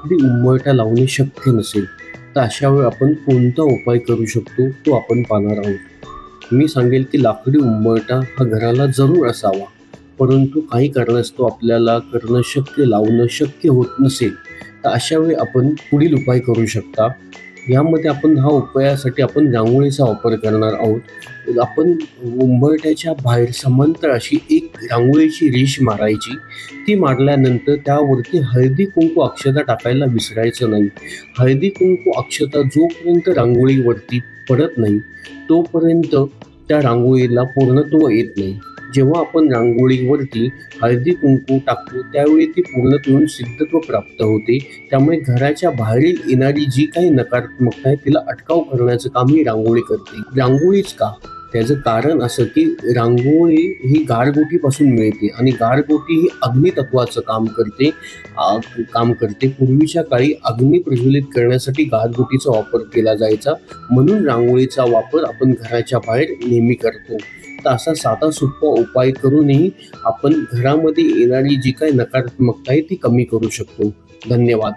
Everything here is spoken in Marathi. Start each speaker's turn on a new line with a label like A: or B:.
A: लाकडी उंबरठा लावणे शक्य नसेल, तर अशा वेळी आपण कोणता उपाय करू शकतो, तो आपण पाहणार आहोत. मी सांगेल की लाकडी उंबरठा हा घराला जरूर असावा, परंतु काही कारणास्तव आपल्याला लावणं शक्य होत नसेल, तर अशा वेळी आपण पुढील उपाय करू शकता. यामध्ये उपायासाठी आपण रांगोळीचा वापर करणार आहोत. आपण उंबरठ्याच्या बाहेर समांतर अशी एक रांगोळीची रेष मारायची. ती मारल्यानंतर त्यावरती हळदी-कुंकू अक्षता टाकायला विसरायचं नाही. हळदी-कुंकू अक्षता जोपर्यंत रांगोळीवरती पडत नाही, तोपर्यंत त्या रांगोळीला पूर्णत्व येत नाही. जेव्हा आपण रांगोळीवरती हळदी-कुंकू टाकतो, त्यावेळी ती पूर्णत्व सिद्धत्व प्राप्त होते. त्यामुळे घराच्या बाहेरील येणारी जी काही नकारात्मकता आहे, तिला अटकाव करण्याचं काम ही रांगोळी करते. रांगोळीच का? त्याचं कारण असं की रांगोळी ही गारगोटीपासून मिळते आणि गारगोटी ही अग्नितत्वाचं काम करते. पूर्वीच्या काळी अग्नी प्रज्वलित करण्यासाठी गारगोटीचा वापर केला जायचा. म्हणून रांगोळीचा वापर आपण घराच्या बाहेर नेहमी करतो. तर असा साधा सोपा उपाय करूनही आपण घरामध्ये येणारी जी काही नकारात्मकता आहे ती कमी करू शकतो. धन्यवाद.